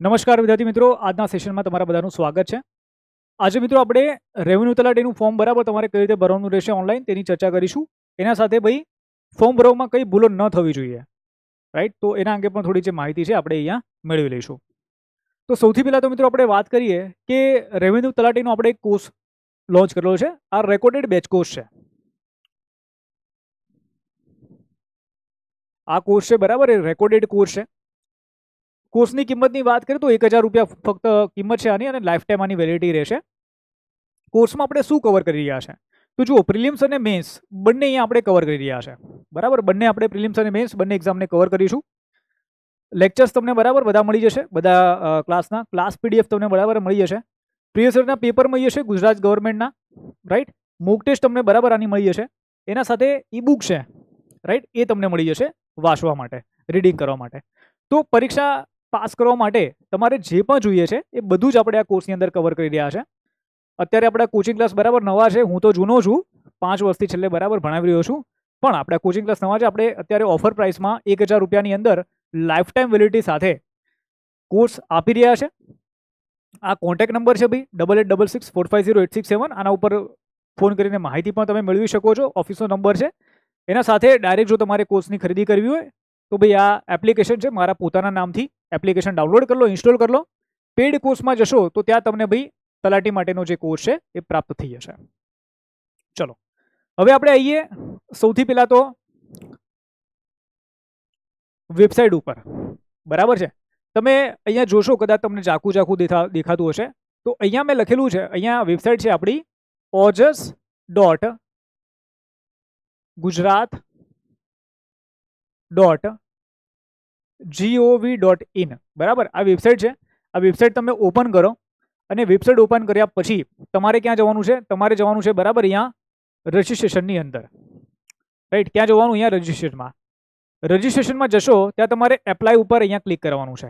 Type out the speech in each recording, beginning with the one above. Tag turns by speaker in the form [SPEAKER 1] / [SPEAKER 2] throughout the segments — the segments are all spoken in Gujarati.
[SPEAKER 1] નમસ્કાર વિદ્યાર્થી મિત્રો, આજના સેશનમાં તમારા બધાનું સ્વાગત છે. આજે મિત્રો આપણે રેવન્યુ તલાટીનું ફોર્મ બરાબર તમારે કઈ રીતે ભરવાનું રહેશે ઓનલાઈન તેની ચર્ચા કરીશું. એના સાથે ભાઈ ફોર્મ ભરવામાં કઈ ભૂલો ન થવી જોઈએ, રાઈટ? તો એના અંગે પણ થોડી જે માહિતી છે આપણે અહીંયા મેળવી લઈશું. તો સૌથી પહેલાં તો મિત્રો આપણે વાત કરીએ કે રેવન્યુ તલાટીનો આપણે એક કોર્સ લોન્ચ કરેલો છે. આ રેકોર્ડેડ બેચ કોર્સ છે. આ કોર્સ છે બરાબર, એ રેકોર્ડેડ કોર્સ છે. કોર્સની કિંમતની વાત કરીએ તો 1000 રૂપિયા ફક્ત કિંમત છે આની, અને લાઈફ ટાઈમ આની વેલિડિટી રહેશે. કોર્સમાં આપણે શું કવર કરી રહ્યા છે? તો જુઓ, પ્રિલિમ્સ અને મેન્સ બંને અહીંયા આપણે કવર કરી રહ્યા છે. બરાબર, બંને આપણે પ્રિલિમ્સ અને મેન્સ બંને એક્ઝામને કવર કરીશું. લેક્ચર્સ તમને બરાબર બધા મળી જશે, બધા ક્લાસના ક્લાસ પીડીએફ તમને બરાબર મળી જશે. પ્રિવિયસના પેપર મળી જશે ગુજરાત ગવર્મેન્ટના, રાઈટ? મોક ટેસ્ટ તમને બરાબર આની મળી જશે. એના સાથે ઈ બુક છે, રાઈટ? એ તમને મળી જશે વાંચવા માટે, રીડિંગ કરવા માટે. તો પરીક્ષા પાસ કરવા માટે તમારે જે પણ જોઈએ છે એ બધું જ આપણે આ કોર્સની અંદર કવર કરી રહ્યા છે. અત્યારે આપણા કોચિંગ ક્લાસ બરાબર નવા છે. હું તો જૂનો છું, 5 વર્ષથી છેલ્લે બરાબર ભણાવી રહ્યો છું, પણ આપણા કોચિંગ ક્લાસ નવા છે. આપણે અત્યારે ઓફર પ્રાઇસમાં 1000 રૂપિયાની અંદર લાઈફ ટાઈમ વેલિડિટી સાથે કોર્સ આપી રહ્યા છે. આ કોન્ટેક્ટ નંબર છે ભાઈ 8866450867. આના ઉપર ફોન કરીને માહિતી પણ તમે મેળવી શકો છો. ઓફિસનો નંબર છે. એના સાથે ડાયરેક્ટ જો તમારે કોર્સની ખરીદી કરવી હોય તો ભાઈ આ એપ્લિકેશન છે, મારા પોતાના નામથી એપ્લિકેશન ડાઉનલોડ કરી લો, ઇન્સ્ટોલ કરી લો. પેઇડ કોર્સમાં જશો તો ત્યાં તમને ભાઈ તલાટી માટેનો જે કોર્સ છે એ પ્રાપ્ત થઈ જશે. ચલો, હવે આપણે આવીએ સૌથી પહેલા તો વેબસાઇટ ઉપર. બરાબર છે, તમે અહીંયા જોશો, કદાચ તમને ઝાખું દેખાતું હશે. તો અહીંયા મેં લખેલું છે, અહીંયા વેબસાઇટ છે આપણી OJS.Gujarat.gov.in. બરાબર, આ વેબસાઇટ છે. આ વેબસાઇટ તમે ઓપન કરો, અને વેબસાઇટ ઓપન કર્યા પછી તમારે ક્યાં જવાનું છે? તમારે જવાનું છે બરાબર અહીંયા રજિસ્ટ્રેશનની અંદર, રાઈટ? ક્યાં જવાનું? અહીંયા રજિસ્ટ્રેશનમાં. રજિસ્ટ્રેશનમાં જશો ત્યાં તમારે એપ્લાય ઉપર અહીંયા ક્લિક કરવાનું છે.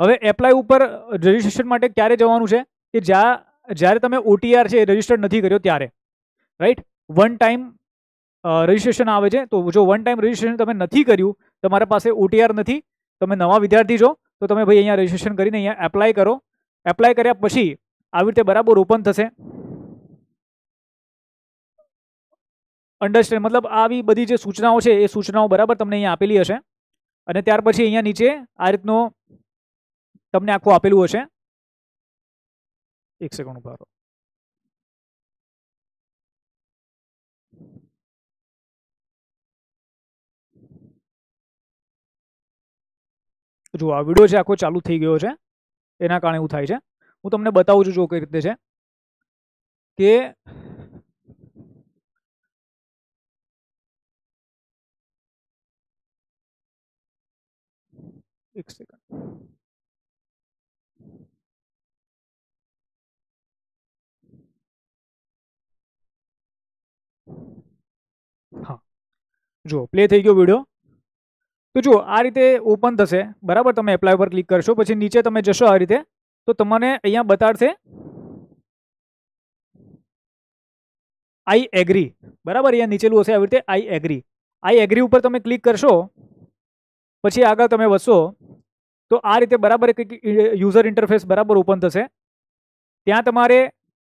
[SPEAKER 1] હવે એપ્લાય ઉપર રજિસ્ટ્રેશન માટે ક્યારે જવાનું છે? કે જ્યારે તમે OTR છે એ રજિસ્ટર્ડ નથી કર્યો ત્યારે, રાઈટ? વન ટાઈમ રજિસ્ટ્રેશન આવે છે. તો જો વન ટાઈમ રજિસ્ટ્રેશન તમે નથી કર્યું, તમારા પાસે OTR નથી, તમે નવા વિદ્યાર્થી છો, તો તમે ભાઈ અહીંયા રજિસ્ટ્રેશન કરીને અહીંયા એપ્લાય કરો. એપ્લાય કર્યા પછી આવી રીતે બરાબર ઓપન થશે. અન્ડરસ્ટેન્ડ, મતલબ આવી બધી જે સૂચનાઓ છે એ સૂચનાઓ બરાબર તમને અહીંયા આપેલી હશે. અને ત્યાર પછી અહીંયા નીચે આ રીતનો તમને આખું આપેલું હશે. એક સેકન્ડ ઉભા રહો. જો આ વિડીયો છે આખો ચાલુ થઈ ગયો છે, એના કારણે એવું થાય છે. હું તમને બતાવું છું જો કઈ રીતે છે કે એક સેકન્ડ. હા, જો પ્લે થઈ ગયો વિડીયો. તો જુઓ, આ રીતે ઓપન થશે. બરાબર, તમે એપ્લાય પર ક્લિક કરશો પછી નીચે તમે જશો આ રીતે, તો તમને અહીંયા બતાડશે આઈ એગ્રી. બરાબર, અહીંયા નીચેલું હશે આવી રીતે આઈ એગ્રી. આઈ એગ્રી ઉપર તમે ક્લિક કરશો પછી આગળ તમે વધશો તો આ રીતે બરાબર એક યુઝર ઇન્ટરફેસ બરાબર ઓપન થશે. ત્યાં તમારે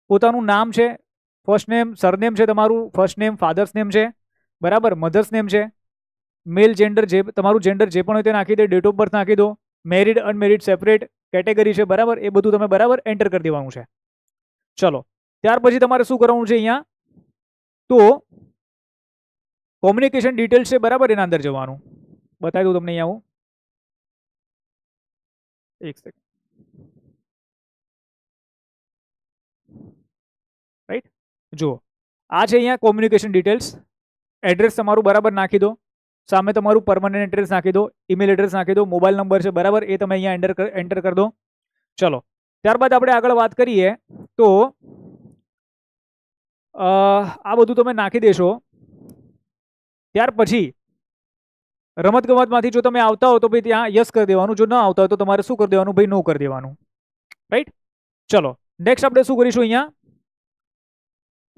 [SPEAKER 1] પોતાનું નામ છે, ફર્સ્ટ નેમ, સરનેમ છે તમારું, ફર્સ્ટ નેમ, ફાધર્સ નેમ છે, બરાબર, મધર્સ નેમ છે, મેલ જેન્ડર, જે તમારું જેન્ડર જે પણ હોય તે નાખી દે, ડેટ ઓફ બર્થ નાખી દો, મેરિડ, અનમેરિડ, સેપરેટ, કેટેગરી છે, બરાબર, એ બધું તમે બરાબર એન્ટર કરી દેવાનું છે. ચલો, ત્યાર પછી તમારે શું કરવાનું છે? અહીંયા તો કોમ્યુનિકેશન ડિટેલ્સ છે, બરાબર, એના અંદર જવાનું. બતાવી દઉં તમને અહીંયા હું. એક સેકન્ડ, રાઈટ? જુઓ, આ છે અહીંયા કોમ્યુનિકેશન ડિટેલ્સ. એડ્રેસ તમારું બરાબર નાખી દો, સામે તમારું પરમનન્ટ એડ્રેસ નાખી દો, ઈમેલ એડ્રેસ નાખી દો, મોબાઈલ નંબર છે, બરાબર, એ તમે અહીંયા એન્ટર કરી દો. ચલો, ત્યારબાદ આપણે આગળ વાત કરીએ તો આ બધું તમે નાખી દેશો. ત્યાર પછી રમતગમતમાંથી જો તમે આવતા હો તો ભાઈ ત્યાં યસ કરી દેવાનું, જો ન આવતા હોય તો તમારે શું કરી દેવાનું? ભાઈ નો કરી દેવાનું, રાઈટ? ચલો, નેક્સ્ટ આપણે શું કરીશું? અહીંયા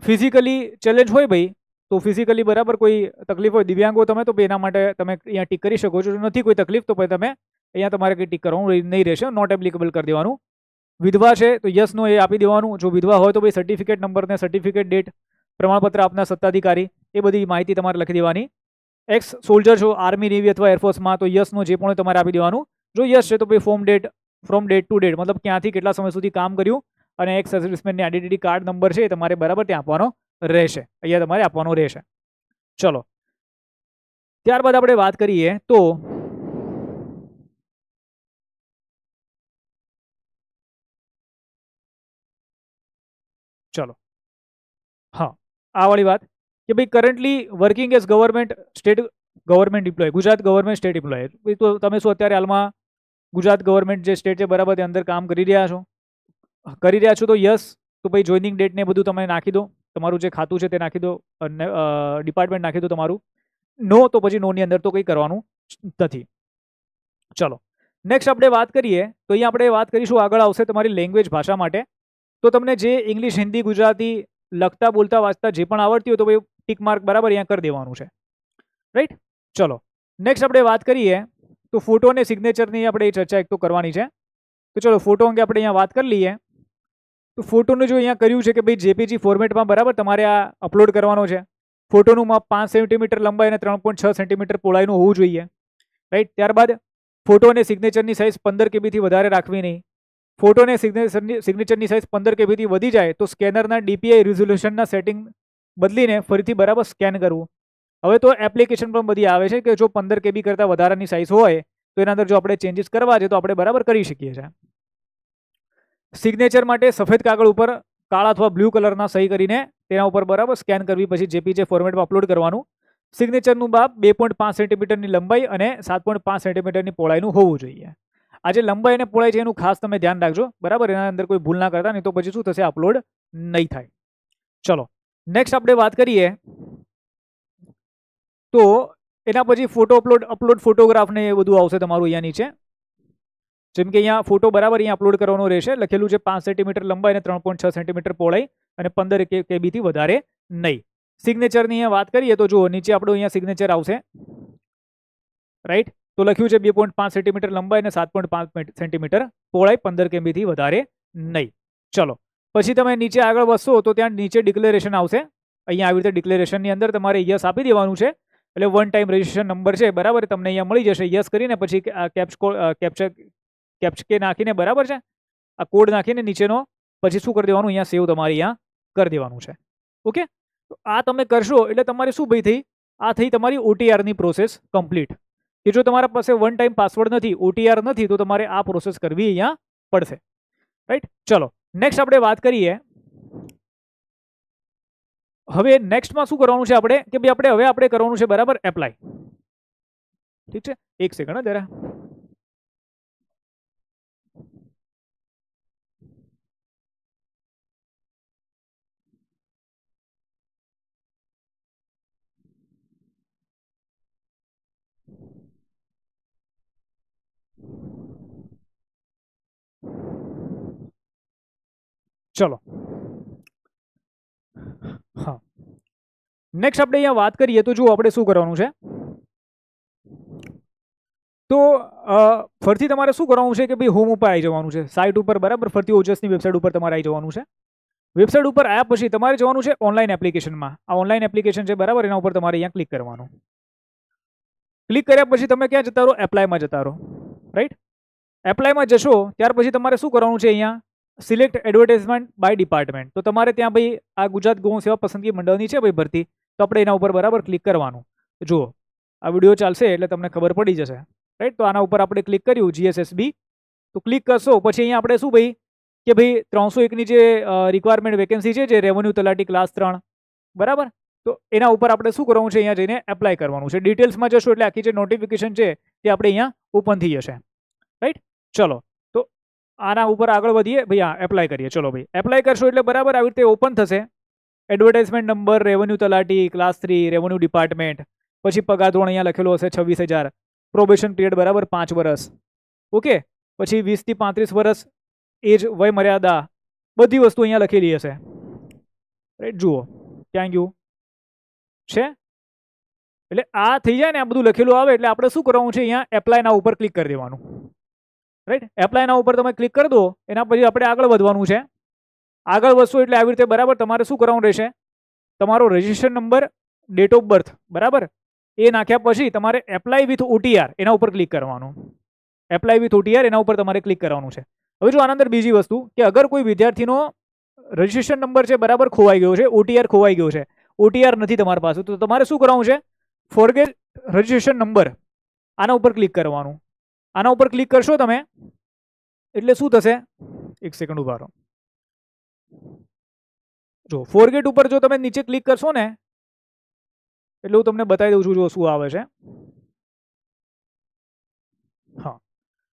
[SPEAKER 1] ફિઝિકલી ચેલેન્જ હોય ભાઈ, તો ફિઝિકલી બરાબર કોઈ તકલીફ હોય, દિવ્યાંગો તમે, તો એના માટે તમે અહીંયા ટીક કરી શકો છો. જો નથી કોઈ તકલીફ તો પછી તમે અહીંયા તમારે કંઈ ટીક કરવાનું નહીં રહેશે, નોટ એપ્લિકેબલ કરી દેવાનું. વિધવા છે તો યસ નો એ આપી દેવાનું. જો વિધવા હોય તો ભાઈ સર્ટિફિકેટ નંબર ને સર્ટિફિકેટ ડેટ, પ્રમાણપત્ર આપના સત્તાધિકારી, એ બધી માહિતી તમારે લખી દેવાની. એક્સ સોલ્જર છો આર્મી નેવી અથવા એરફોર્સમાં તો યસનો જે પણ તમારે આપી દેવાનું. જો યસ છે તો ભાઈ ફ્રોમ ડેટ ટુ ડેટ, મતલબ ક્યાંથી કેટલા સમય સુધી કામ કર્યું, અને એક્સ સર્વિસમેનની આઈડેન્ટિટી કાર્ડ નંબર છે એ તમારે બરાબર ત્યાં આપવાનો રહેશે, અહીંયા તમારે આપવાનો રહેશે. ચલો ત્યારબાદ આપણે વાત કરીએ તો ચલો હા આ વાળી વાત કે ભાઈ currently working as government state government employ, Gujarat government state employ. તો તમે શું અત્યારે હાલમાં ગુજરાત ગવર્મેન્ટ જે સ્ટેટ છે બરાબર તે અંદર કામ કરી રહ્યા છો તો યસ, તો ભાઈ જોઈનિંગ ડેટ ને બધું તમે નાખી દો, તમારું જે ખાતું છે તે નાખી દો, અને ડિપાર્ટમેન્ટ નાખી દો તમારું. નો તો પછી નોની અંદર તો કંઈ કરવાનું નથી. ચલો નેક્સ્ટ આપણે વાત કરીએ તો અહીંયા આપણે વાત કરીશું, આગળ આવશે તમારી લેંગ્વેજ ભાષા માટે. તો તમને જે ઇંગ્લિશ, હિન્દી, ગુજરાતી લખતા બોલતા વાંચતા જે પણ આવડતી હોય તો ભાઈ ટીક માર્ક બરાબર અહીંયા કરી દેવાનું છે, રાઈટ. ચલો નેક્સ્ટ આપણે વાત કરીએ તો ફોટો અને સિગ્નેચરની આપણે ચર્ચા એક તો કરવાની છે. તો ચલો ફોટો અંગે આપણે અહીંયા વાત કરી લઈએ. તો ફોટોનું જો અહીંયા કર્યું છે કે ભાઈ જેપીજી ફોર્મેટમાં બરાબર તમારે આ અપલોડ કરવાનો છે. ફોટોનું માપ 5 સેન્ટીમીટર લંબાઈ અને 3.6 સેન્ટીમીટર પહોળાઈનું હોવું જોઈએ, રાઈટ. ત્યારબાદ ફોટો અને સિગ્નેચરની સાઇઝ 15 કેબીથી વધારે રાખવી નહીં. ફોટો અને સિગ્નેચરની સાઇઝ 15 કેબીથી વધી જાય તો સ્કેનરના ડીપીઆઈ રિઝોલ્યુશનના સેટિંગ બદલીને ફરીથી બરાબર સ્કેન કરવું. હવે તો એપ્લિકેશન પણ બધી આવે છે કે જો 15 કેબી કરતાં વધારાની સાઇઝ હોય તો એના અંદર જો આપણે ચેન્જીસ કરવા છે તો આપણે બરાબર કરી શકીએ છીએ. સિગ્નેચર માટે સફેદ કાગળ ઉપર કાળા અથવા બ્લુ કલરના સહી કરીને તેના ઉપર બરાબર સ્કેન કરવી, પછી જેપીજે ફોર્મેટમાં અપલોડ કરવાનું. સિગ્નેચરનું માપ 2.5 સેન્ટીમીટરની લંબાઈ અને 7.5 સેન્ટીમીટરની પહોળાઈનું હોવું જોઈએ. આ જે લંબાઈ અને પહોળાઈ છે એનું ખાસ તમે ધ્યાન રાખજો બરાબર, એના અંદર કોઈ ભૂલ ના કરતા, નહીં તો પછી શું થશે, અપલોડ નહીં થાય. ચલો નેક્સ્ટ આપણે વાત કરીએ તો એના પછી ફોટો અપલોડ ફોટોગ્રાફ ને એ બધું આવશે તમારું અહીંયા નીચે. જેમ કે અહીંયા ફોટો બરાબર અહીંયા અપલોડ કરવાનો રહેશે, લખેલું છે 5 સેન્ટીમીટર લંબાઈ અને 3.6 સેન્ટીમીટર પહોળાઈ અને 15 કેબીથી વધારે નહીં. સિગ્નેચરની અહીંયા વાત કરીએ તો જુઓ નીચે આપણું અહીંયા સિગ્નેચર આવશે, રાઈટ. તો લખ્યું છે 2.5 સેન્ટીમીટર લંબાઈ અને 7.5 સેન્ટીમીટર પહોળાઈ, 15 કેબીથી વધારે નહીં. ચલો પછી તમે નીચે આગળ વધશો તો ત્યાં નીચે ડિક્લેરેશન આવશે. અહીંયા આવી રીતે ડિક્લેરેશનની અંદર તમારે યસ આપી દેવાનું છે, એટલે વન ટાઈમ રજિસ્ટ્રેશન નંબર છે બરાબર તમને અહીંયા મળી જશે. યસ કરીને પછી કેપ્ચકે નાખીને બરાબર છે આ કોડ નાખીને નીચેનો પછી શું કરી દેવાનું, અહીંયા સેવ તમારે અહીંયા કરી દેવાનું છે. ઓકે, તો આ તમે કરશો એટલે તમારે શું ભાઈ થઈ, આ થઈ તમારી ઓટીઆરની પ્રોસેસ કમ્પ્લીટ. કે જો તમારા પાસે વન ટાઈમ પાસવર્ડ નથી, ઓટીઆર નથી, તો તમારે આ પ્રોસેસ કરવી અહીંયા પડશે, રાઈટ. ચલો નેક્સ્ટ આપણે વાત કરીએ. હવે નેક્સ્ટમાં શું કરવાનું છે આપણે કે ભાઈ આપણે કરવાનું છે બરાબર એપ્લાય. ઠીક છે, એક સેકન્ડ જરા. ચલો હા નેક્સ્ટ આપણે અહીંયા વાત કરીએ તો જુઓ આપણે શું કરવાનું છે. તો ફરીથી તમારે શું કરવાનું છે કે ભાઈ હોમ ઉપર આવી જવાનું છે, સાઇટ ઉપર બરાબર, ફરતી ઓજસની વેબસાઇટ ઉપર તમારે આવી જવાનું છે. વેબસાઇટ ઉપર આવ્યા પછી તમારે જવાનું છે ઓનલાઈન એપ્લિકેશનમાં. આ ઓનલાઈન એપ્લિકેશન છે બરાબર, એના ઉપર તમારે અહીંયા ક્લિક કરવાનું. ક્લિક કર્યા પછી તમે ક્યાં જતા રહો, એપ્લાયમાં જતા રહો, રાઈટ. એપ્લાયમાં જશો ત્યાર પછી તમારે શું કરવાનું છે, અહીંયા સિલેક્ટ એડવર્ટાઇઝમેન્ટ બાય ડિપાર્ટમેન્ટ. તો તમારે ત્યાં ભાઈ આ ગુજરાત ગૌ સેવા પસંદગી મંડળની છે ભાઈ ભરતી, તો આપણે એના ઉપર બરાબર ક્લિક કરવાનું. જુઓ આ વિડીયો ચાલશે એટલે તમને ખબર પડી જશે, રાઈટ. તો આના ઉપર આપણે ક્લિક કર્યું GSSB, તો ક્લિક કરશો પછી અહીંયા આપણે શું ભાઈ કે ભાઈ 301ની જે રિક્વાયરમેન્ટ વેકેન્સી છે, જે રેવન્યુ તલાટી ક્લાસ 3 બરાબર, તો એના ઉપર આપણે શું કરવાનું છે, અહીંયા જઈને એપ્લાય કરવાનું છે. ડિટેલ્સમાં જશો એટલે આખી જે નોટિફિકેશન છે તે આપણે અહીંયા ઓપન થઈ જશે, રાઈટ. ચલો તો આના ઉપર આગળ વધીએ ભાઈ, હા એપ્લાય કરીએ. ચલો ભાઈ એપ્લાય કરશો એટલે બરાબર આવી રીતે ઓપન થશે. એડવર્ટાઇઝમેન્ટ નંબર, રેવન્યુ તલાટી ક્લાસ 3, રેવન્યુ ડિપાર્ટમેન્ટ, પછી પગાર ધોરણ અહીંયા લખેલું હશે 26,000, પ્રોબેશન પીરિયડ બરાબર 5 વર્ષ, ઓકે. પછી 20 થી 35 વર્ષ એજ વય મર્યાદા, બધી વસ્તુ અહીંયા લખેલી હશે, રાઈટ. જુઓ ક્યાં ગયું છે, એટલે આ થઈ જાય ને, આ બધું લખેલું આવે એટલે આપણે શું કરવાનું છે, અહીંયા એપ્લાય ના ઉપર ક્લિક કરી દેવાનું, રાઈટ. એપ્લાય ના ઉપર તમે ક્લિક કરી દો, એના પછી આપણે આગળ વધવાનું છે. આગળ વધશો એટલે આવી રીતે બરાબર તમારે શું કરવાનું રહેશે, તમારો registration number, date of birth, બરાબર, એ નાખ્યા પછી તમારે એપ્લાય વિથ ઓટીઆર એના ઉપર ક્લિક કરવાનું. એપ્લાય વિથ ઓટીઆર એના ઉપર તમારે ક્લિક કરવાનું છે. હવે જો આના અંદર બીજી વસ્તુ કે અગર કોઈ વિદ્યાર્થીનો રજિસ્ટ્રેશન નંબર છે બરાબર ખોવાઈ ગયો છે, ઓટીઆર ખોવાઈ ગયો છે, ઓટીઆર નથી તમારી પાસે, તો તમારે શું કરવાનું છે, ફોરગેટ રજિસ્ટ્રેશન નંબર આના ઉપર ક્લિક કરવાનું. આના ઉપર ક્લિક કરશો તમે એટલે શું થશે, એક સેકન્ડ ઉભા રહો. જો ફોરગેટ ઉપર જો તમે નીચે ક્લિક કરશો ને એટલે હું તમને બતાવી દઉં છું જો શું આવે છે. હા,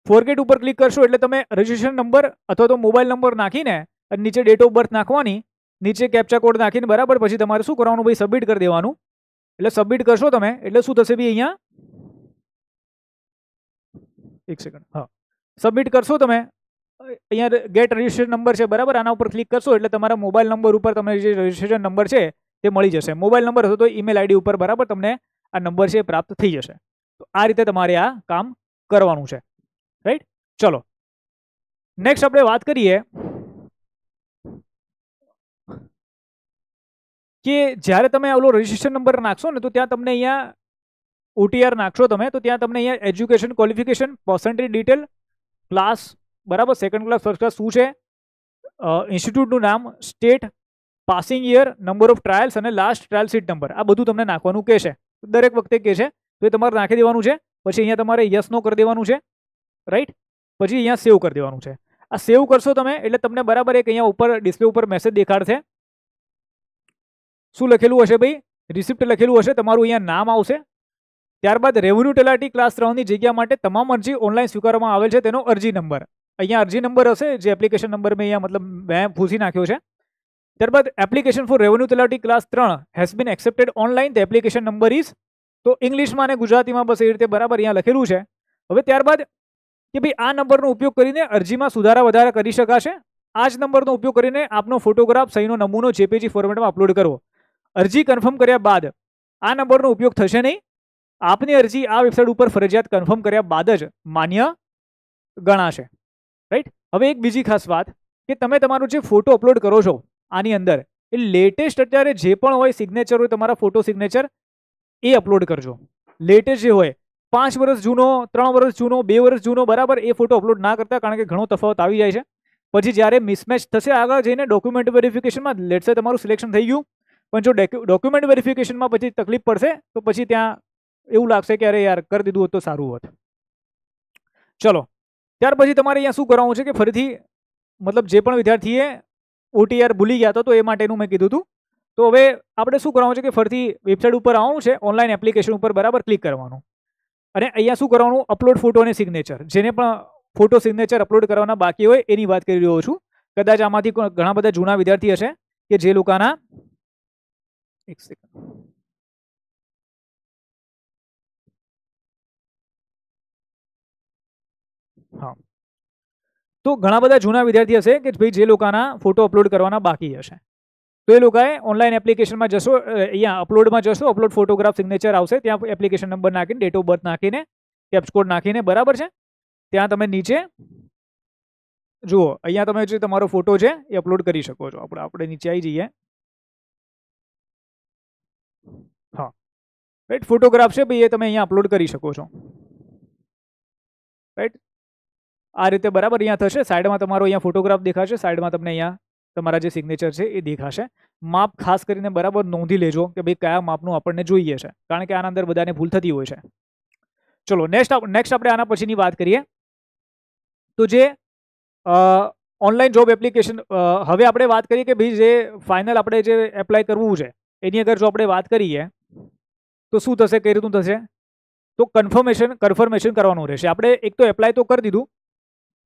[SPEAKER 1] ફોરગેટ ઉપર ક્લિક કરશો એટલે તમે રજિસ્ટ્રેશન નંબર અથવા તો મોબાઈલ નંબર નાખીને અને નીચે ડેટ ઓફ બર્થ નાખવાની, નીચે કેપ્ચા કોડ નાખીને બરાબર પછી તમારે શું કરવાનું ભાઈ, સબમિટ કરી દેવાનું. એટલે સબમિટ કરશો તમે એટલે શું થશે ભાઈ, અહીંયા એક સેકન્ડ, હા, સબમિટ કરશો તમે, અહીંયા ગેટ રજિસ્ટ્રેશન નંબર છે બરાબર, આના ઉપર ક્લિક કરશો એટલે તમારા મોબાઈલ નંબર ઉપર તમને જે રજિસ્ટ્રેશન નંબર છે તે મળી જશે. મોબાઈલ નંબર હતો તો ઈમેલ આઈડી ઉપર બરાબર તમને આ નંબર છે પ્રાપ્ત થઈ જશે. તો આ રીતે તમારે આ કામ કરવાનું છે, રાઈટ. ચલો નેક્સ્ટ આપણે વાત કરીએ કે જ્યારે તમે ઓલો રજિસ્ટ્રેશન નંબર નાખશો ને તો ત્યાં તમને અહીંયા ઓટીઆર નાખશો તમે તો ત્યાં તમને અહીંયા education qualification, percentage detail, class બરાબર, સેકન્ડ ક્લાસ, ફર્સ્ટ ક્લાસ શું છે, ઇન્સ્ટિટ્યૂટનું નામ, state, passing year, number of trials અને લાસ્ટ ટ્રાયલ સીટ નંબર, આ બધું તમને નાખવાનું કહેશે. દરેક વખતે કહે છે તો એ તમારે નાખી દેવાનું છે. પછી અહીંયા તમારે યસ નો કરી દેવાનું છે, રાઈટ. પછી અહીંયા સેવ કરી દેવાનું છે. આ સેવ કરશો તમે એટલે તમને બરાબર એક અહીંયા ઉપર ડિસ્પ્લે ઉપર મેસેજ દેખાડશે. શું લખેલું હશે ભાઈ, રિસિપ્ટ લખેલું હશે, તમારું અહીંયા નામ આવશે. ત્યારબાદ રેવન્યુ તલાટી ક્લાસ 3 ની જગ્યા માટે તમામ અરજી ઓનલાઈન સ્વીકારવામાં આવેલ છે તેનો અરજી નંબર, અહીંયા અરજી નંબર હશે જે એપ્લિકેશન નંબર મેં અહીંયા મતલબ મેં ભૂસી નાખ્યો છે. ત્યારબાદ એપ્લિકેશન ફોર રેવન્યુ તલાટી class 3 has been accepted online, the application number is, તો ઇંગ્લિશમાં અને ગુજરાતીમાં બસ એ રીતે બરાબર અહીંયા લખેલું છે. હવે ત્યારબાદ કે ભાઈ આ નંબરનો ઉપયોગ કરીને અરજીમાં સુધારા વધારા કરી શકાશે. આ જ નંબરનો ઉપયોગ કરીને આપનો ફોટોગ્રાફ સહીનો નમૂનો જેપીજી ફોર્મેટમાં અપલોડ કરવો. અરજી કન્ફર્મ કર્યા બાદ આ નંબરનો ઉપયોગ થશે નહીં. આપની અરજી આ વેબસાઇટ ઉપર ફરજિયાત કન્ફર્મ કર્યા બાદ જ માન્ય ગણાશે, રાઈટ. હવે એક બીજી ખાસ વાત કે તમે તમારો જે ફોટો અપલોડ કરો છો આની અંદર એ લેટેસ્ટ અત્યારે જે પણ હોય સિગ્નેચર હોય તમારા ફોટો સિગ્નેચર એ અપલોડ કરજો. લેટેસ્ટ જે હોય 5 વર્ષ જૂનો, 3 વર્ષ જૂનો, 2 વર્ષ જૂનો બરાબર એ ફોટો અપલોડ ના કરતા, કારણ કે ઘણો તફાવત આવી જાય છે. પછી જ્યારે મિસમેચ થશે આગળ જઈને ડોક્યુમેન્ટ વેરિફિકેશનમાં, લેટ્સ સે તમારું સિલેક્શન થઈ ગયું પણ જો ડોક્યુમેન્ટ વેરિફિકેશનમાં પછી તકલીફ પડશે તો પછી ત્યાં એવું લાગશે કે અરે યાર કરી દીધું હોત તો સારું હોત. ચલો ત્યાર પછી તમારે અહીંયા શું કરવાનું છે કે ફરીથી મતલબ જે પણ વિદ્યાર્થીએ ઓટીઆર ભૂલી ગયા હતા તો એ માટેનું મેં કીધું હતું. તો હવે આપણે શું કરવાનું છે કે ફરીથી વેબસાઇટ ઉપર આવવાનું છે, ઓનલાઈન એપ્લિકેશન ઉપર બરાબર ક્લિક કરવાનું અને અહીંયા શું કરવાનું, અપલોડ ફોટો અને સિગ્નેચર. જેને પણ ફોટો સિગ્નેચર અપલોડ કરવાના બાકી હોય એની વાત કરી રહ્યો છું. કદાચ આમાંથી ઘણા બધા જૂના વિદ્યાર્થી હશે કે જે લોકોના, એક સેકન્ડ, હા, તો ઘણા બધા જૂના વિદ્યાર્થી હશે કે ભાઈ જે લોકોના ફોટો અપલોડ કરવાના બાકી હશે તો એ લોકોએ ઓનલાઈન એપ્લિકેશનમાં જશો, અહીંયા અપલોડમાં જશો, અપલોડ ફોટોગ્રાફ સિગ્નેચર આવશે, ત્યાં એપ્લિકેશન નંબર નાખીને, ડેટ ઓફ બર્થ નાખીને, કેપ્સ કોડ નાખીને બરાબર છે, ત્યાં તમે નીચે જુઓ અહીંયા તમે જે તમારો ફોટો છે એ અપલોડ કરી શકો છો. આપણે નીચે આવી જઈએ, હા, રાઈટ, ફોટોગ્રાફ છે ભાઈ એ તમે અહીંયા અપલોડ કરી શકો છો, રાઈટ. આ રીતે બરાબર અહીંયા થશે. સાઈડમાં તમારો અહીંયા ફોટોગ્રાફ દેખાશે, સાઈડમાં તમને અહીંયા તમારા જે સિગ્નેચર છે એ દેખાશે. માપ ખાસ કરીને બરાબર નોંધી લેજો કે ભાઈ કયા માપનું આપણને જોઈએ છે, કારણ કે આના અંદર બધાને ભૂલ થતી હોય છે. ચલો નેક્સ્ટ આપણે આના પછીની વાત કરીએ તો જે ઓનલાઈન જોબ એપ્લિકેશન. હવે આપણે વાત કરીએ કે ભાઈ જે ફાઇનલ આપણે જે એપ્લાય કરવું છે એની અગર જો આપણે વાત કરીએ તો શું થશે, કઈ રીતનું થશે, તો કન્ફર્મેશન કરવાનું રહેશે. આપણે એક તો એપ્લાય તો કરી દીધું,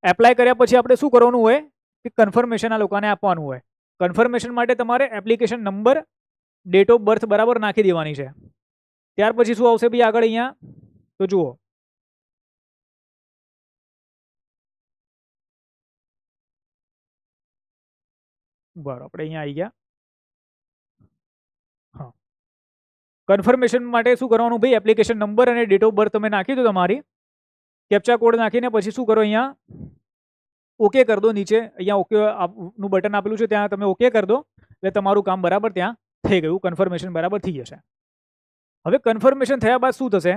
[SPEAKER 1] એપ્લાય કર્યા પછી આપણે શું કરવાનું હોય કે કન્ફર્મેશન આ લોકોને આપવાનું હોય. કન્ફર્મેશન માટે તમારે application number, date of birth બરાબર નાખી દેવાની છે. ત્યાર પછી શું આવશે ભાઈ આગળ અહીંયા તો જુઓ, બરાબર આપણે અહીંયા આવી ગયા, હા, કન્ફર્મેશન માટે શું કરવાનું ભાઈ, એપ્લિકેશન નંબર અને ડેટ ઓફ બર્થ તમે નાખી દો તમારી, કેપ્ચા કોડ નાખીને પછી શું કરો, અહીંયા ઓકે કરી દો. નીચે અહીંયા ઓકે નું બટન આપેલું છે ત્યાં તમે ઓકે કરી દો એટલે તમારું કામ બરાબર ત્યાં થઈ ગયું, કન્ફર્મેશન બરાબર થઈ જશે. હવે કન્ફર્મેશન થયા બાદ શું થશે,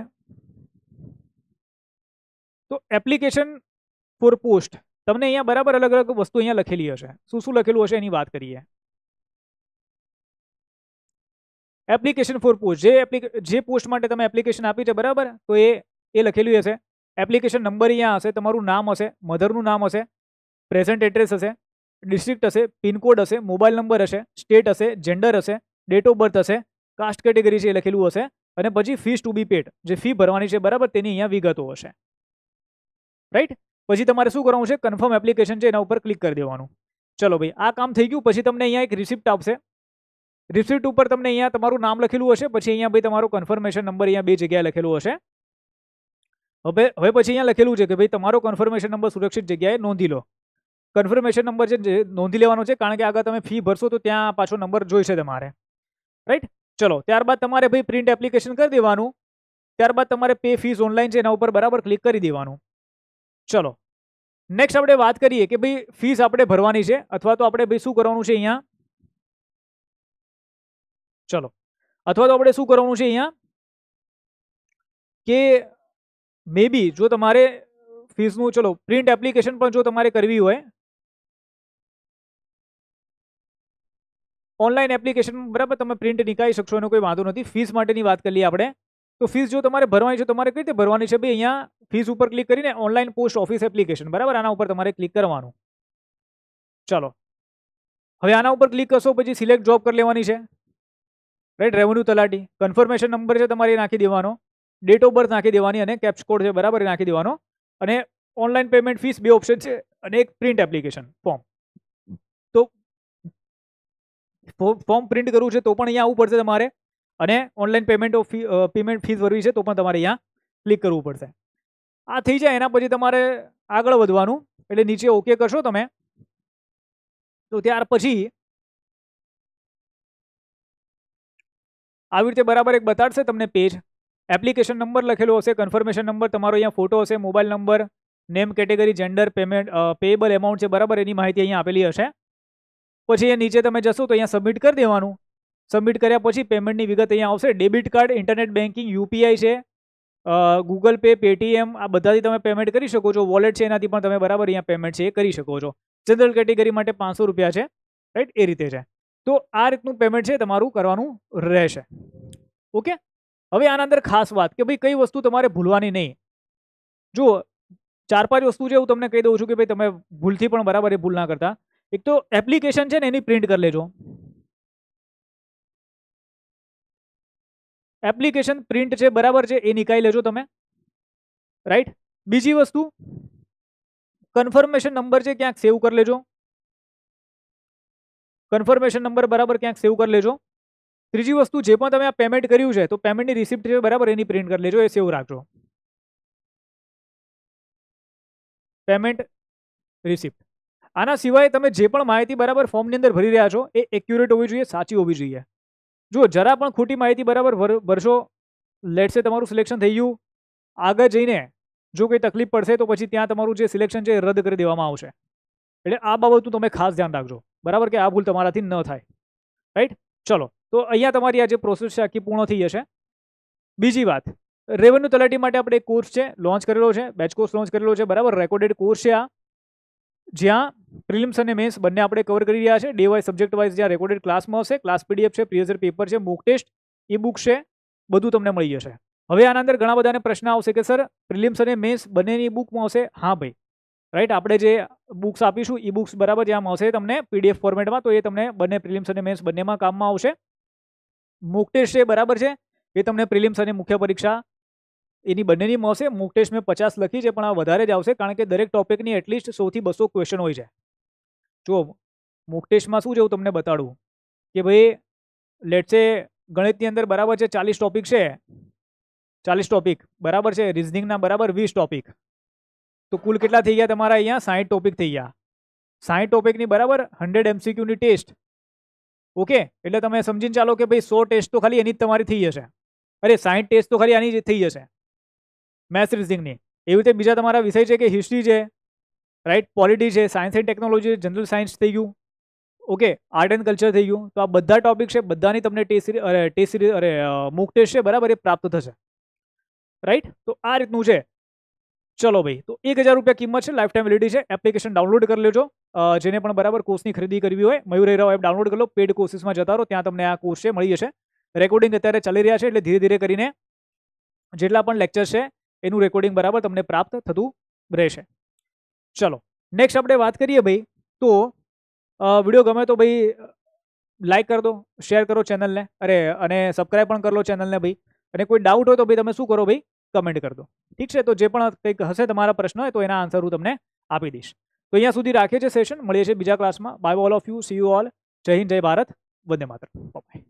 [SPEAKER 1] તો એપ્લિકેશન ફોર પોસ્ટ તમને અહીંયા બરાબર અલગ અલગ વસ્તુ અહીંયા લખેલી હશે. શું શું લખેલું હશે એની વાત કરીએ. એપ્લિકેશન ફોર પોસ્ટ, જે પોસ્ટ માટે તમે એપ્લિકેશન આપી છે બરાબર, તો એ લખેલું હશે. એપ્લિકેશન નંબર અહીંયા હશે, તમારું નામ હશે, મધરનું નામ હશે, પ્રેઝન્ટ એડ્રેસ હશે, ડિસ્ટ્રિક્ટ હશે, પિનકોડ હશે, મોબાઈલ નંબર હશે, સ્ટેટ હશે, જેન્ડર હશે, ડેટ ઓફ બર્થ હશે, કાસ્ટ કેટેગરી છે એ લખેલું હશે, અને પછી ફીસ ટુ બી પેડ, જે ફી ભરવાની છે બરાબર તેની અહીંયા વિગતો હશે. રાઈટ. પછી તમારે શું કરવાનું છે, કન્ફર્મ એપ્લિકેશન છે એના ઉપર ક્લિક કરી દેવાનું. ચલો ભાઈ આ કામ થઈ ગયું. પછી તમને અહીંયા એક રિસિપ્ટ આપશે. રિસિપ્ટ ઉપર તમને અહીંયા તમારું નામ લખેલું હશે, પછી અહીંયા ભાઈ તમારો કન્ફર્મેશન નંબર અહીંયા બે જગ્યાએ લખેલું હશે. હવે પછી અહીંયા લખેલું છે કે ભાઈ તમારો કન્ફર્મેશન નંબર સુરક્ષિત જગ્યાએ નોંધી લો. કન્ફર્મેશન નંબર છે નોંધી લેવાનો છે, કારણ કે આગળ તમે ફી ભરશો તો ત્યાં પાછો નંબર જોઈશે તમારે. રાઈટ. ચલો ત્યારબાદ તમારે ભાઈ પ્રિન્ટ એપ્લિકેશન કરી દેવાનું. ત્યારબાદ તમારે પે ફીસ ઓનલાઈન છે એના ઉપર બરાબર ક્લિક કરી દેવાનું. ચલો નેક્સ્ટ આપણે વાત કરીએ કે ભાઈ ફીસ આપણે ભરવાની છે, અથવા તો આપણે ભાઈ શું કરવાનું છે અહીંયા, ચલો અથવા તો આપણે શું કરવાનું છે અહીંયા કે મે બી જો તમારે ફીસનું, ચલો પ્રિન્ટ એપ્લિકેશન પણ જો તમારે કરવી હોય ઓનલાઈન એપ્લિકેશન બરાબર, તમે પ્રિન્ટ નીકાળી શકશો એનો કોઈ વાંધો નથી. ફીસ માટેની વાત કરી લઈએ આપણે. તો ફીસ જો તમારે ભરવાની છે, તમારે કઈ રીતે ભરવાની છે ભાઈ, અહીંયા ફીસ ઉપર ક્લિક કરીને ઓનલાઈન પોસ્ટ ઓફિસ એપ્લિકેશન બરાબર, આના ઉપર તમારે ક્લિક કરવાનું. ચલો હવે આના ઉપર ક્લિક કરશો પછી સિલેક્ટ જોબ કરી લેવાની છે. રાઈટ. રેવન્યુ તલાટી, કન્ફર્મેશન નંબર છે તમારે નાખી દેવાનો, ડેટ ઓફ બર્થ નાખી દેવાની, અને કેપ્સ કોડ છે બરાબર નાખી દેવાનો, અને ઓનલાઈન પેમેન્ટ ફીસ બે ઓપ્શન છે, અને એક પ્રિન્ટ એપ્લિકેશન ફોર્મ. તો ફોર્મ પ્રિન્ટ કરવું છે તો પણ અહીંયા આવવું પડશે તમારે, અને ઓનલાઈન પેમેન્ટ ફીસ ભરવી છે તો પણ તમારે અહીંયા ક્લિક કરવું પડશે. આ થઈ જાય એના પછી તમારે આગળ વધવાનું, એટલે નીચે ઓકે કરશો તમે તો ત્યાર પછી આવી રીતે બરાબર એક બતાડશે તમને પેજ. એપ્લિકેશન નંબર લખેલો હશે, કન્ફર્મેશન નંબર, તમારો અહીંયા ફોટો હશે, mobile number, name, category, gender, payment, payable amount છે બરાબર, એની માહિતી અહીંયા આપેલી હશે. પછી એ નીચે તમે જશો તો અહીંયા સબમિટ કરી દેવાનું. સબમિટ કર્યા પછી પેમેન્ટની વિગત અહીંયા આવશે. Debit card, internet banking, UPI છે, ગૂગલ પે, પેટીએમ, આ બધાથી તમે પેમેન્ટ કરી શકો છો. વોલેટ છે એનાથી પણ તમે બરાબર અહીંયા પેમેન્ટ છે એ કરી શકો છો. જનરલ કેટેગરી માટે 500 રૂપિયા છે. રાઈટ, એ રીતે છે. તો આ રીતનું પેમેન્ટ છે તમારું કરવાનું રહેશે. ઓકે. હવે આના અંદર ખાસ વાત કે ભાઈ કઈ વસ્તુ તમારે ભૂલવાની નહીં. જુઓ 4-5 વસ્તુ છે હું તમને કહી દઉં છું કે ભાઈ તમે ભૂલથી પણ બરાબર એ ભૂલ ના કરતા. એક તો એપ્લિકેશન છે ને એની પ્રિન્ટ કરી લેજો. એપ્લિકેશન પ્રિન્ટ છે બરાબર છે એ નીકાળી લેજો તમે. રાઈટ. બીજી વસ્તુ કન્ફર્મેશન નંબર છે ક્યાંક સેવ કરી લેજો. કન્ફર્મેશન નંબર બરાબર ક્યાંક સેવ કરી લેજો. ત્રીજી વસ્તુ જે પણ તમે આ પેમેન્ટ કર્યું છે તો પેમેન્ટની રિસિપ્ટ છે બરાબર એની પ્રિન્ટ કરી લેજો, એ સેવ રાખજો. Payment receipt. આના સિવાય તમે જે પણ માહિતી બરાબર ફોર્મની અંદર ભરી રહ્યા છો એ એક્યુરેટ હોવી જોઈએ, સાચી હોવી જોઈએ. જો જરા પણ ખોટી માહિતી બરાબર ભરશો, લેટ્સ સે તમારું સિલેક્શન થઈ ગયું, આગળ જઈને જો કોઈ તકલીફ પડશે તો પછી ત્યાં તમારું જે સિલેક્શન છે એ રદ કરી દેવામાં આવશે. એટલે આ બાબતનું તમે ખાસ ધ્યાન રાખજો બરાબર, કે આ ભૂલ તમારાથી ન થાય. રાઈટ. ચલો તો અહીંયા તમારી આ જે પ્રોસેસ છે આખી પૂર્ણ થઈ જશે. બીજી વાત, રેવન્યુ તલાટી માટે આપણે એક કોર્સ છે લોન્ચ કરેલો છે, બેચ કોર્સ લોન્ચ કરેલો છે બરાબર. રેકોર્ડેડ કોર્સ છે આ, જ્યાં પ્રિલિમ્સ અને મેન્સ બંને આપણે કવર કરી રહ્યા છે. ડે વાઇઝ, સબ્જેક્ટ વાઇઝ જ્યાં રેકોર્ડેડ ક્લાસમાં હશે, ક્લાસ પીડીએફ છે, પ્રીવિયસ યર પેપર છે, મૂક ટેસ્ટ, ઈ બુક છે, બધું તમને મળી જશે. હવે આના અંદર ઘણા બધાને પ્રશ્ન આવશે કે સર પ્રિલિમ્સ અને મેન્સ બંનેની બુકમાં હશે. હા ભાઈ, રાઈટ. આપણે જે બુક્સ આપીશું ઈ બુક્સ બરાબર જ્યાં મળશે તમને પીડીએફ ફોર્મેટમાં, તો એ તમને બંને પ્રિલિમ્સ અને મેન્સ બંનેમાં કામમાં આવશે. મૂક ટેસ્ટ છે બરાબર છે, એ તમને પ્રિલિમ્સ અને મુખ્ય પરીક્ષા એની બંનેની મળશે. મૂક ટેસ્ટ મેં 50 લખી છે પણ આ વધારે જ આવશે, કારણ કે દરેક ટોપિકની એટલીસ્ટ 100 થી 200 ક્વેશ્ચન હોય છે. જો મૂક ટેસ્ટમાં શું છે હું તમને બતાડું કે ભાઈ લેટ્સ સે ગણિતની અંદર બરાબર છે 40 ટોપિક છે, 40 ટોપિક બરાબર છે, રિઝનિંગના બરાબર 20 ટોપિક, તો કુલ કેટલા થઈ ગયા તમારા અહીંયા 60 ટોપિક થઈ ગયા. 60 ટોપિકની બરાબર 100 MCQ ની ટેસ્ટ. ઓકે, એટલે તમે સમજીને ચાલો કે ભાઈ 100 ટેસ્ટ તો ખાલી એની જ તમારી થઈ જશે. અરે 60 ટેસ્ટ તો ખાલી આની જ થઈ જશે મેથ્સ રિઝનિંગની. એવી રીતે બીજા તમારા વિષય છે કે હિસ્ટ્રી છે, રાઈટ, પોલિટી છે, science and technology, general science થઈ ગયું, ઓકે, આર્ટ એન્ડ કલ્ચર થઈ ગયું. તો આ બધા ટોપિક છે, બધાની તમને મૂક ટેસ્ટ છે બરાબર, એ પ્રાપ્ત થશે, રાઈટ. તો આ રીતનું છે. ચલો ભાઈ, તો 1000 રૂપિયા કિંમત છે, લાઈફ ટાઈમ વેલિડિટી છે. એપ્લિકેશન ડાઉનલોડ કરી લેજો. જેને પણ બરાબર કોર્સની ખરીદી કરવી હોય, મયુર હીરા એપ ડાઉનલોડ કરી લો. પેડ કોર્સીસમાં જતા રહો, ત્યાં તમને આ કોર્સ છે મળી જશે. રેકોર્ડિંગ અત્યારે ચાલી રહ્યા છે, એટલે ધીરે ધીરે કરીને જેટલા પણ લેક્ચર છે એનું રેકોર્ડિંગ બરાબર તમને પ્રાપ્ત થતું રહેશે. ચલો નેક્સ્ટ આપણે વાત કરીએ ભાઈ. તો વિડીયો ગમે તો ભાઈ લાઈક કરી દો, શેર કરો ચેનલને, અને સબસ્ક્રાઈબ પણ કરી લો ચેનલને ભાઈ. અને કોઈ ડાઉટ હોય તો ભાઈ તમે શું કરો ભાઈ, કમેન્ટ કરી દો. ઠીક છે, તો જે પણ કંઈક હશે તમારા પ્રશ્ન હોય તો એના આન્સર હું તમને આપી દઈશ. તો અહીંયા સુધી રાખીએ છીએ સેશન, મળીએ છીએ બીજા ક્લાસમાં. Bye all of you, see you all. જય હિન્દ, જય ભારત, વંદે માતરમ. બાય.